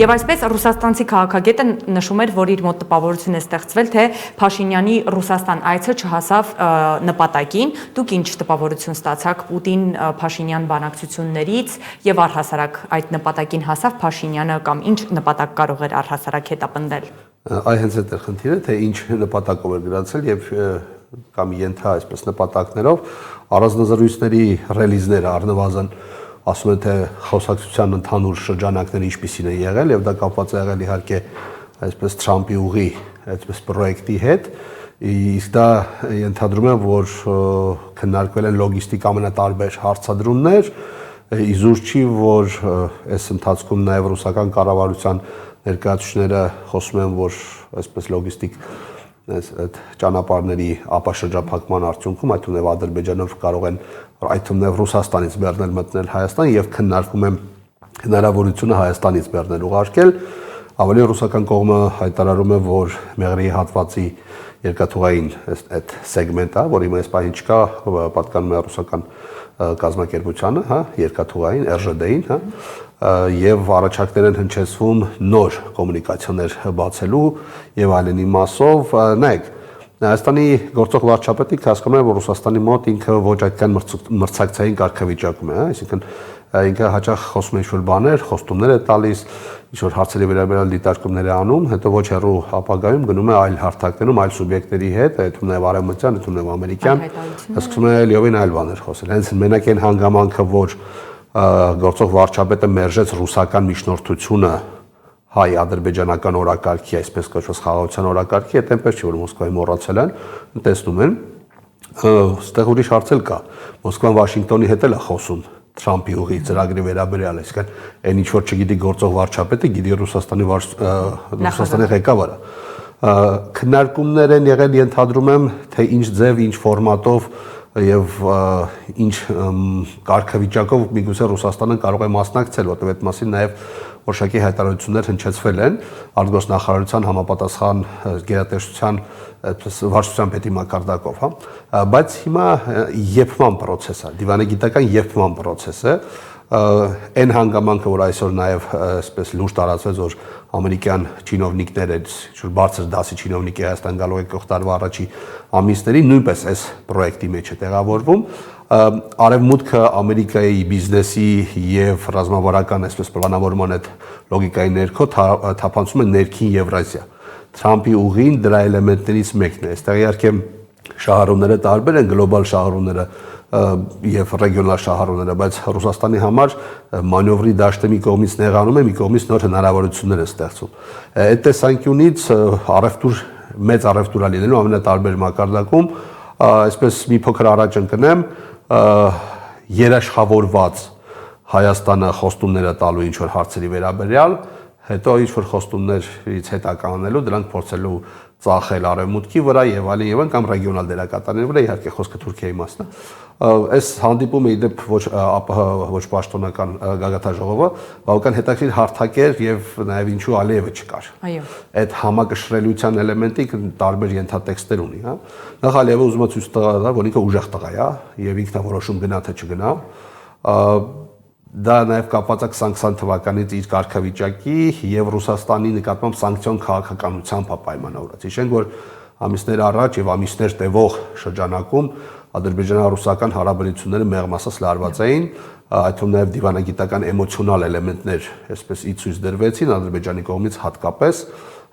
Եվ այսպես ռուսաստանցի քաղաքագետը նշում էր, որ իր մոտ տպավորություն է ստեղծվել, թե Փաշինյանի Ռուսաստան այցը չհասավ նպատակին։ Դուք ինչ տպավորություն ստացաք Պուտին-Փաշինյան բանակցություններից եւ առհասարակ այդ նպատակին հասավ Փաշինյանը կամ ինչ նպատակ կարող էր առհասարակ հետապնդել։ Այ հենց այդ է խնդիրը, թե ինչ նպատակով էր գրանցել եւ կամ ենթա այսպես նպատակներով առանձնազրույցների ռելիզները առնվազն ասում են թե խոսակցության ընդհանուր շրջանակները ինչպիսին են եղել եւ դա կապված է եղել իհարկե այսպես Թրամփի ուղի այսպես պրոյեկտի հետ իսկ դա ենթադրում է որ քննարկվել են լոգիստիկ ամենատարբեր հարցադրումներ իզուր չի որ այս ընթացքում նաեւ ռուսական կառավարության ներկայացուցիչները խոսում են որ այսպես լոգիստիկ այդ ճանապարհների ապաշրջափակման արդյունքում այդ թվում Ադրբեջանով կարող են այդ թվում Ռուսաստանից բեռնել մտնել Հայաստան եւ քննարկում են հնարավորությունը Հայաստանից բեռնել ուղարկել ավելի ռուսական կողմը հայտարարում է որ Մեղրիի հատվածի երկաթուղային այդ սեգմենտը որի այս պահին չկա պատկանում է ռուսական կազմակերպությանը հա երկաթուղային RЖD-ին հա եւ առաջարկներ են հնչեցվում նոր կոմունիկացիաներ բացելու եւ այլնի մասով նայեք Հայաստանի գործող վարչապետը հասկանում է որ Ռուսաստանի մոտ ինքը ոչ այդքան մրցակցային կարգավիճակում է այսինքն ինքը հաճախ խոսում է ինչ-որ բաներ խոստումներ է տալիս ինչ-որ հարցերի վերաբերյալ դիտարկումներ է անում հետո ոչ հեռու ապագայում գնում է այլ հարթակներում այլ սուբյեկտների հետ այդ թվում է արևմտյան այդ թվում է ամերիկյան սկսում է լիովին այլ բաներ խոսել հենց մենակ այն հանգամանքը որ գործող վարչապետը մերժեց ռուսական միջնորդությունը հայ-ադրբեջանական օրակարգի, այսպես կոչված խաղաղության օրակարգի, այդ այնպես չի որ Մոսկվայի մոռացել են, տեսնում են, ստեղ ուրիշ հարց էլ կա։ Մոսկվան Վաշինգտոնի հետ էլ է խոսում Թրամփի ուղի ծրագրի վերաբերյալ, այսինքն այն ինչ որ չգիտի գործող վարչապետը, գիտի Ռուսաստանի ղեկավարը։ Քննարկումներ են եղել, ենթադրում եմ, թե ինչ ձև, ինչ ֆորմատով եւ ինչ կարգավիճակով միգուցե Ռուսաստանը կարող է մասնակցել, որտեղ այդ մասին նաեւ որոշակի հայտարարություններ հնչեցվել են արտգործնախարարության համապատասխան գերատեսչության վարչության պետի մակարդակով, հա, բայց հիմա եփման process է, դիվանագիտական եփման process է, այն հանգամանքը, որ այսօր նաեւ այսպես լուրջ տարածվեց, որ ամերիկյան չինովնիկները, ինչ-որ բարձր դասի չինովնիկի Հայաստան գալու եկող տարվա առաջի ամիսներին նույնպես այս պրոյեկտի մեջ է տեղավորվում Արևմուտքը Ամերիկայի բիզնեսի եւ ռազմավարական այսպես պլանավորման այդ լոգիկայի ներքո թափանցում է ներքին Եվրազիա Թրամփի ուղին դրա էլեմենտներից մեկն է այստեղ իհարկե շահառուները տարբեր են գլոբալ շահառուները եւ ռեգիոնալ շահառուները, բայց Ռուսաստանի համար մանևրի դաշտը մի կողմից նեղանում է, մի կողմից նոր հնարավորություններ է ստեղծում։ Այդ տեսանկյունից առևտուր մեծ առևտուր է լինելու ամենատարբեր մակարդակում, այսպես մի փոքր առաջ ընկնեմ, երաշխավորված Հայաստանը խոստումները տալու ինչ որ հարցերի վերաբերյալ, հետո ինչ որ խոստումներից հետականանելու, դրանք փորձելու ծախել արևմուտքի վրա եւ այլն կամ ռեգիոնալ դերակատարների վրա իհարկե խոսքը Թուրքիայի մասն է այս հանդիպումը իդեպ ոչ պաշտոնական գագաթաժողովը բավական հետաքրքիր հարթակեր եւ նաեւ ինչու Ալիևը չկար այո այդ համակշռելիության էլեմենտի տարբեր ենթատեքստեր ունի հա նախ Ալիևը ուզում է ցույց տա որ ինքը ուժեղ տղա է եւ ինքն է որոշում գնա թե չգնա դա նաև կապված է 2020 թվականից իր կարգավիճակի եւ Ռուսաստանի նկատմամբ սանկցիոն քաղաքականությամբ պայմանավորած։ Հիշենք, որ ամիսներ առաջ եւ ամիսներ տևող շրջանակում ադրբեջանա-ռուսական հարաբերությունները մեղմ ասած լարված էին, այդ թվում նաև դիվանագիտական էմոցիոնալ էլեմենտներ, այսպես ի ցույց դրվեցին Ադրբեջանի կողմից հատկապես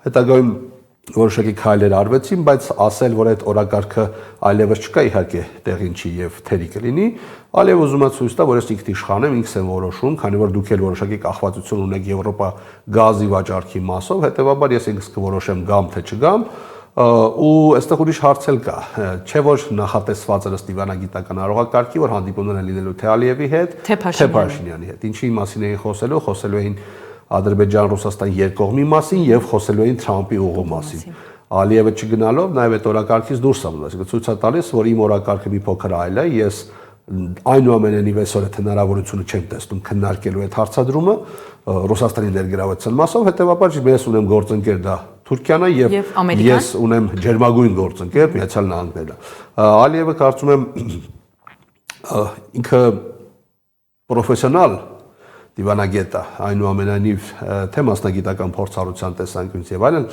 հետագայում որոշակի քայլեր արվեցին, բայց ասել, որ այդ օրակարգը այլևս չկա, իհարկե տեղին չի եւ թերի կլինի, այլև ուզում է ցույց տա, որ ես ինքն իշխան եմ, ինքս եմ որոշում, քանի որ դուք էլ որոշակի կախվածություն ունեք Եվրոպա գազի վաճառքի մասով, հետեւաբար ես ինքս կորոշեմ գամ թե չգամ, ու այստեղ ուրիշ հարց էլ կա, չէ որ նախատեսված է դիվանագիտական արարողակարգի, որ հանդիպումներ են լինելու թե Ալիևի հետ, թե Փաշինյանի հետ, ինչի մասին էին խոսելու էին Ադրբեջան-Ռուսաստան երկկողմի մասին եւ խոսելու էին Թրամփի ուղու մասին։ Ալիևը չգնալով նաեւ այդ օրակարգից դուրս է մնաց։ Ցույց է տալիս, որ իմ օրակարգը մի փոքր այլ է, ես այնուամենայնիվ այսօր այդ հնարավորությունը չեմ տեսնում քննարկելու այդ հարցադրումը Ռուսաստանի ներգրավության մասով, հետեւաբար ես ունեմ գործընկեր դա Թուրքիան է եւ ես ունեմ ջերմագույն գործընկեր Միացյալ Նահանգները։ Ալիևը կարծում եմ ինքը պրոֆեսիոնալ դիվանագետ է, այնուամենայնիվ թե մասնագիտական փորձառության տեսանկյունից եւ այլն,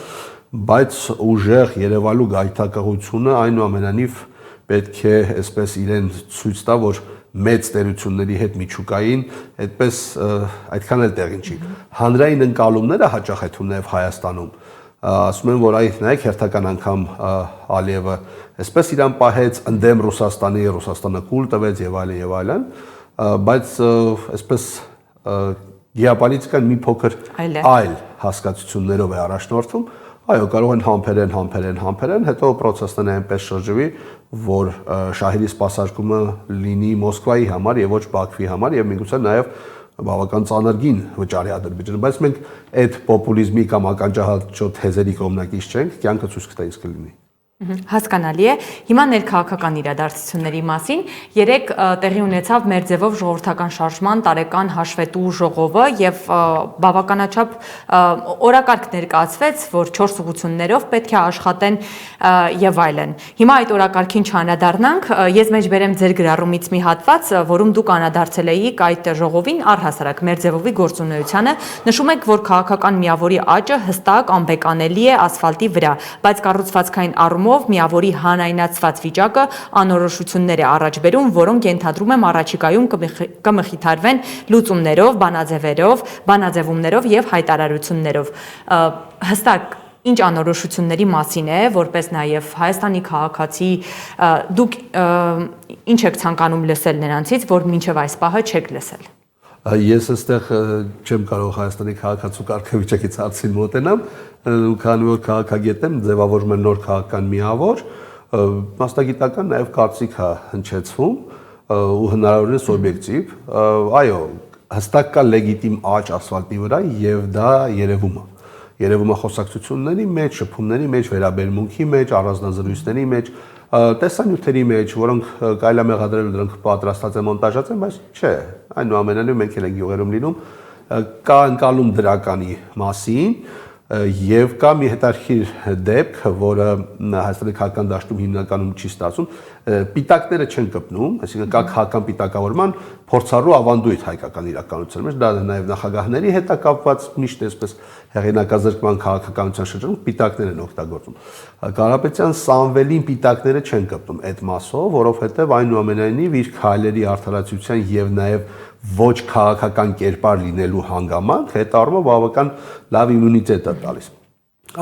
բայց ուժեղ Երևանու գայթակղությունը այնուամենայնիվ պետք է այսպես իրեն ցույց տա, որ մեծ տերությունների հետ միջուկային այդպես այդքան էլ տեղին չի։ Հանրային ընկալումները հաճախ է թվում նաև Հայաստանում։ Ասում են, որ նայեք հերթական անգամ Ալիևը այսպես իրան պահեց ընդդեմ Ռուսաստանի, Ռուսաստանը կուլ տվեց եւ այլն եւ այլն, բայց այսպես գեոպոլիտիկան մի փոքր այլ հասկացություններով է առաջնորդվում։ Այո, կարող են համբերեն, հետո process-ն այնպես շրջվի, որ շահերի սպասարկումը լինի Մոսկվայի համար եւ ոչ Բաքվի համար եւ միգուցե նաեւ բավական ծանրագին վճարի Ադրբեջանը, բայց մենք այդ պոպուլիզմի կամ ականջահատչոտ թեզերի կողմնակից չենք, կյանքը ցույց կտա ինչ կլինի։ Հասկանալի է։ Հիմա ներքաղաքական իրադարձությունների մասին երեք տեղի ունեցավ մեր ձևով ժողովրդական շարժման տարեկան հաշվետու ժողովը եւ բավականաչափ օրակարգ ներկայացվեց, որ 4 ուղղություններով պետք է աշխատեն եւ այլն։ Հիմա այդ օրակարգին չանդրադառնանք, ես մեջ բերեմ ձեր գրառումից մի հատված, որում դուք անդրադարձել եք այդ ժողովին առհասարակ մեր ձևովի գործունեությանը, նշում եք, որ քաղաքական միավորի աճը հստակ անբեկանելի է ասֆալտի վրա, բայց կառուցվածքային առումով միավորի հանրայնացված վիճակը անորոշություններ է առաջ բերում, որոնք ենթադրում եմ առաջիկայում կմխիթարվեն լուծումներով, բանաձևումներով եւ հայտարարություններով։ Հստակ ինչ անորոշությունների մասին է, որպես նաեւ Հայաստանի քաղաքացի, դուք ինչ եք ցանկանում լսել նրանցից, որ մինչեւ այս պահը չեք լսել։ Ես այստեղ չեմ կարող Հայաստանի քաղաքացու կարգավիճակից հարցին մոտենամ, քանի որ քաղաքագետ եմ, ձևավորում եմ նոր քաղաքական միավոր, մասնագիտական նաև կարծիք է հնչեցվում ու հնարավորինս օբյեկտիվ, այո, հստակ կա լեգիտիմ աճ ասֆալտի վրա եւ դա երևում է։ Երևում է խոսակցությունների մեջ, շփումների մեջ, վերաբերմունքի մեջ, առանձնազրույցների մեջ, տեսանյութերի մեջ, որոնք կարելի է մեղադրել դրանք պատրաստած են, մոնտաժած են, բայց չէ, այնուամենայնիվ մենք էլ ենք յուղերում լինում, կա ընկալում դրականի մասին եւ կա մի հետաքրքիր դեպք, որը Հայաստանի քաղաքական դաշտում հիմնականում չի ստացվում, պիտակները չեն կպնում, այսինքն կա քաղաքական պիտակավորման փորձառու ավանդույթ հայկական իրականության մեջ, դա նաեւ նախագահների հետ է կապված, միշտ այսպես հեղինակազրկման քաղաքականության շրջանում պիտակներ են օգտագործում։ Կարապետյան Սամվելին պիտակները չեն կպնում այդ մասով, որովհետեւ այնուամենայնիվ իր քայլերի արդարացիության եւ նաեւ ոչ քաղաքական կերպար լինելու հանգամանք այդ առումով բավական լավ իմունիտետ է տալիս։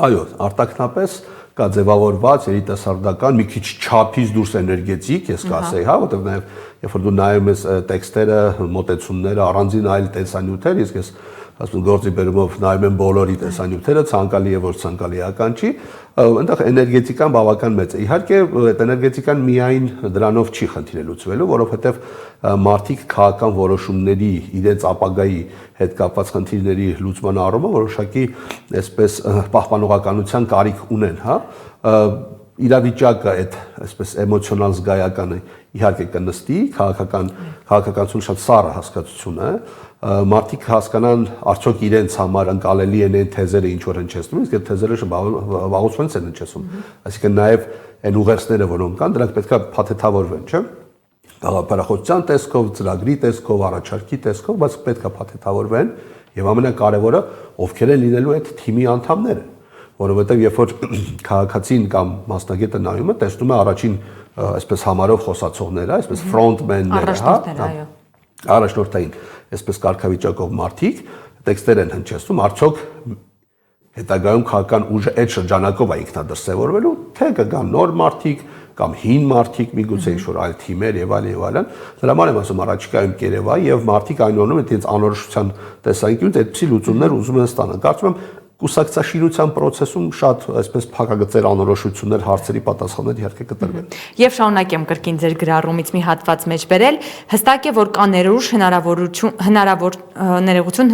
Այո, արտաքնապես կա ձևավորված երիտասարդական մի քիչ չափից դուրս էներգետիկ, ես կասեի, հա, որտեղ նաև երբ որ դու նայում ես տեքստերը, մոտեցումները, առանձին այլ տեսանյութեր, իսկ ես ասում գործի բերումով նայում եմ բոլորի տեսանյութերը, ցանկալի է որ ցանկալի ականջի, այնտեղ էներգետիկան բավական մեծ է։ Իհարկե, այդ էներգետիկան միայն դրանով չի խնդիրը լուծվելու, որովհետև մարդիկ քաղաքական որոշումների իրենց ապագայի հետ կապված խնդիրների լուծման առումով որոշակի այսպես պահպանողականության կարիք ունեն, հա, իրավիճակը այդ այսպես էմոցիոնալ զգայականը իհարկե կնստի, քաղաքականություն շատ սառը հասկացություն է, մարդիկ հասկանան արդյոք իրենց համար ընկալելի են այն թեզերը ինչ որ հնչեցնում, իսկ այդ թեզերը վաղուց են հնչեցում, այսինքն նաև այն ուղերձները, որոնք կան, դրանք պետք է փաթեթավորվեն, չէ՞։ Գաղափարախոսության տեսքով, ծրագրի տեսքով, առաջարկի տեսքով, բայց պետք է փաթեթավորվեն եւ ամենակարևորը ովքեր են լինելու այդ թիմի անդամները, որովհետեւ երբ որ քաղաքացին կամ մասնագետը նայում է, տեսնում է առաջին այսպես համարով խոսացողները, այսպես ֆրոնտմենները, հա, առաջնորդային այսպես կարգավիճակով մարդիկ տեքստեր են հնչեցնում, արդյոք հետագայում քաղաքական ուժը այդ շրջանակով է ինքնադրսևորվելու, թե կգան նոր մարդիկ կամ հին մարդիկ, միգուցե ինչ-որ այլ թիմեր եւ այլն, դրա համար եմ ասում առաջիկայում կերևա եւ մարդիկ այնուամենայնիվ իրենց անորոշության տեսանկյունից այդպիսի լուծումներ ուզում են ստանալ։ Կարծում եմ կուսակցաշինության process-ում շատ այսպես փակագծեր, անորոշություններ, հարցերի պատասխաններ իհարկե կտրվեն։ Եվ շարունակեմ կրկին ձեր գրառումից մի հատված մեջ բերել, հստակ է, որ կա ներուժ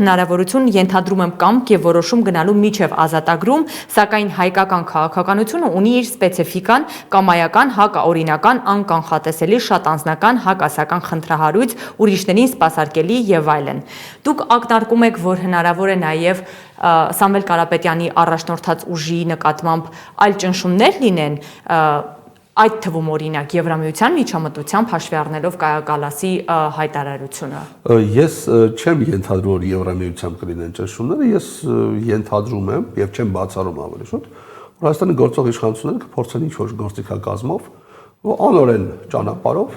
հնարավորություն ենթադրում եմ կամք եւ որոշում գնալու միջև ազատագրում, սակայն հայկական քաղաքականությունը ունի իր սպეციფიკան, կամայական, հակաօրինական, անկանխատեսելի, շատ անձնական, հակասական խնդրահարույց, ուրիշներին սպասարկելի եւ այլն։ Դուք ակնարկում եք, որ հնարավոր է նաեւ Սամվել Կարապետյանի առաջնորդած ուժի նկատմամբ այլ ճնշումներ լինեն, այդ թվում օրինակ Եվրամիության միջամտությամբ հաշվի առնելով Կայա Կալասի հայտարարությունը։ Ես չեմ ենթադրում, որ Եվրամիությամբ կլինեն ճնշումները, ես ենթադրում եմ եւ չեմ բացառում ավելի շուտ, որ Հայաստանի գործող իշխանությունները կփորձեն ինչ-որ գործիքակազմով անօրեն ճանապարհով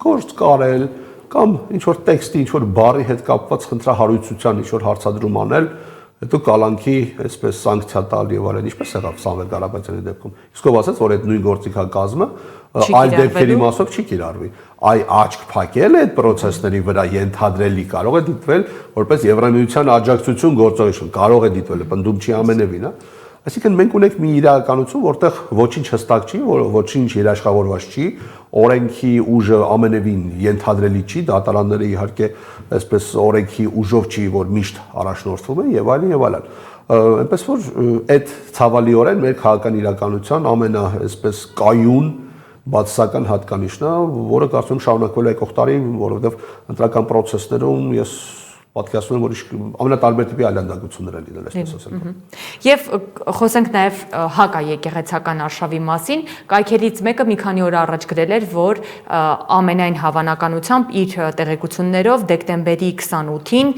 գործ կարել կամ ինչ-որ տեքստի, ինչ-որ բառի հետ կապված խնդրահարույցության ինչ-որ հարցադրում անել, հետո կալանքի այսպես սանկցիա տալ եւ այլն, ինչպես եղավ Սամվել Ղարաբաղյանի դեպքում։ Իսկ ով ասաց, որ այդ նույն գործիքակազմը այլ դեպքերի մասով չի կիրառվի։ Այ աչք փակել այդ process-ների վրա ենթադրելի կարող է դիտվել որպես Եվրամիության աջակցություն գործողություն, կարող է դիտվել, պնդում չի ամենևին, հա։ Այսինքն մենք ունենք մի իրականություն, որտեղ ոչինչ հստակ չի, ոչինչ երաշխավորված չի, օրենքի ուժը ամենևին ենթադրելի չի, դատարանները իհարկե այսպես օրենքի ուժով չի, որ միշտ առաջնորդվում են եւ այլն եւ այլն։ Այնպես որ այդ ցավալիորեն մեր քաղաքական իրականության ամենա այսպես կայուն բացասական հատկանիշն է, որը կարծում եմ շարունակվել է եկող տարի, որովհետեւ ընտրական process-ներում ես պատկերացնում եմ, որ ամենատարբեր տիպի այլանդակություններ են լինել, այսպես ասեմ։ Եվ խոսենք նաև հակա եկեղեցական արշավի մասին, կայքերից մեկը մի քանի օր առաջ գրել էր, որ ամենայն հավանականությամբ իր տեղեկություններով դեկտեմբերի 28-ին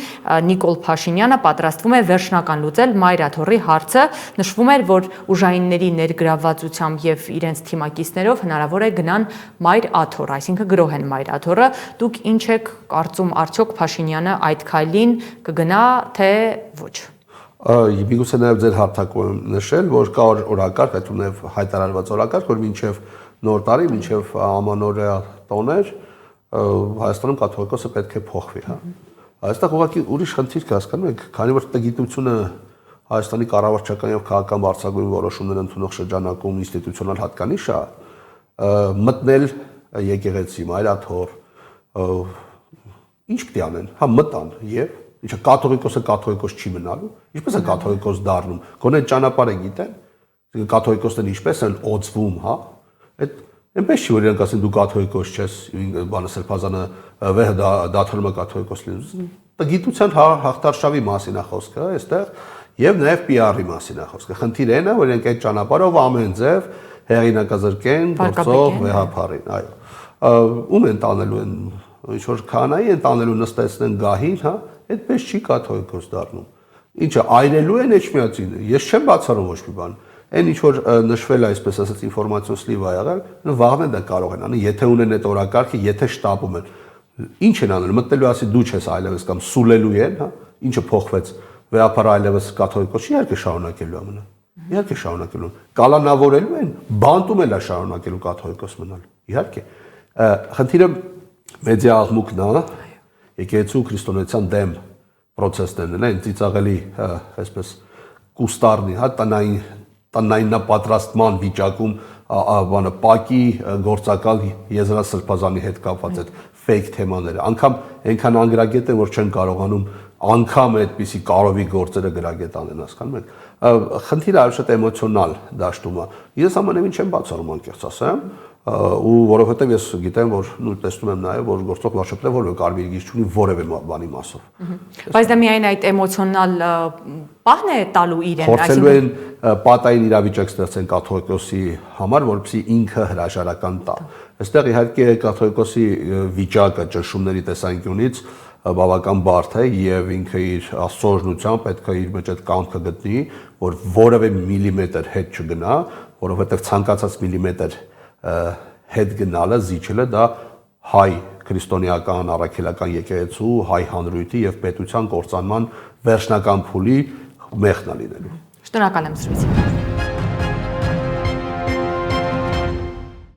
Նիկոլ Փաշինյանը պատրաստվում է վերջնական լուծել Մայրաթորի հարցը, նշվում էր, որ ուժայինների ներգրավվածությամբ եւ իրենց թիմակիցներով հնարավոր է գնան Մայրաթոր, այսինքն գրող են Մայրաթորը, դուք ինչ եք կարծում, արդյոք Փաշինյանը այդ քայլին կգնա, թե ոչ։ Միգուցե նաև ձեր հարթակում նշել, որ կա օրակարգ, այդ նաև հայտարարված օրակարգ, որ մինչև նոր տարի, մինչև ամանորյա տոներ Հայաստանում կաթողիկոսը պետք է փոխվի, հա։ Այստեղ ուղղակի ուրիշ խնդիր կա, հասկանում եք, քանի որ տգիտությունը Հայաստանի կառավարչական եւ քաղաքական բարձրագույն որոշումներ ընդունող շրջանակում ինստիտուցիոնալ հատկանիշ է, մտնել եկեղեցի, Մայրաթոր, ինչ պիտի անեն, հա մտան եւ ինչա կաթողիկոսը կաթողիկոս չի մնալու, ինչպես է կաթողիկոս դառնում, գոնե ճանապարհը գիտեն, կաթողիկոսներն ինչպես են օծվում, հա, այդ այնպես չի որ իրանք ասեն դու կաթողիկոս չես, բանը Սրբազանը վեհ դաթարում է կաթողիկոս լինում, գիտության հաղթարշավի մասին է խոսքը, այստեղ եւ նաեւ PR-ի մասին է խոսքը, խնդիրը այն է, որ իրենք այդ ճանապարհով ամեն ձև հեղինակազրկեն գործող վեհապարին, այո, ում են տանելու են ինչ որ քանայի են տանելու նստեցնեն գահին, հա, այդպես չի կաթողիկոս դառնում։ Ինչը այրելու են Էջմիածին, ես չեմ բացառում ոչ մի բան։ Այն ինչ որ նշվել է, այսպես ասած, ինֆորմացիոն սլիվ ա եղել, վաղն դա կարող են անել, եթե ունեն այդ օրակարգը, եթե շտաբում են։ Ինչ են անել, մտնելու ասի դու չես այլևս կամ սուլելու են, հա, ինչը փոխվեց, վեհապարը այլևս կաթողիկոս չի, իհարկե շարունակելու ամենը։ Իհարկե շարունակելու։ Կալանավորելու են, բանտում էլ է շարունակելու կաթողիկոս մնալ։ Իհարկե։ Խնդիրը մեդիա աղմուկն է, եկեղեցու քրիստոնեության դեմ process-ներն են, ծիծաղելի, այսպես կուստարնի, հա, տնայնապատրաստման վիճակում բանը պակի գործակալ Եզրա Սրբազանի հետ կապված այդ fake թեմաները, անգամ այնքան անգրագետ են, որ չեն կարողանում անգամ այդպիսի կարովի գործերը գրագետ անեն, հասկանում եք։ Խնդիրը այլ շատ էմոցիոնալ դաշտում է։ Ես ամենևին չեմ բացառում անկեղծ ասեմ, ու որովհետև ես գիտեմ, որ տեսնում եմ նաև, որ գործող վարչապետը որևէ կարմիր գիծ չունի որևէ բանի մասով։ Բայց դա միայն այդ էմոցիոնալ պահն է տալու իրեն, փորձելու են պատային իրավիճակ ստեղծեն կաթողիկոսի համար, որպեսզի ինքը հրաժարական տա։ Այստեղ իհարկե կաթողիկոսի վիճակը ճնշումների տեսանկյունից բավական բարդ է եւ ինքը իր աստծոժնությամբ պետք է իր մեջ այդ կամքը գտնի, որ որևէ միլիմետր հետ չգնա, որովհետեւ ցանկացած միլիմետր հետ գնալը, զիջելը դա հայ քրիստոնեական առաքելական եկեղեցու, հայ հանրույթի եւ պետության կործանման վերջնական փուլի մեղն է լինելու։ Շնորհակալ եմ սրվեցին։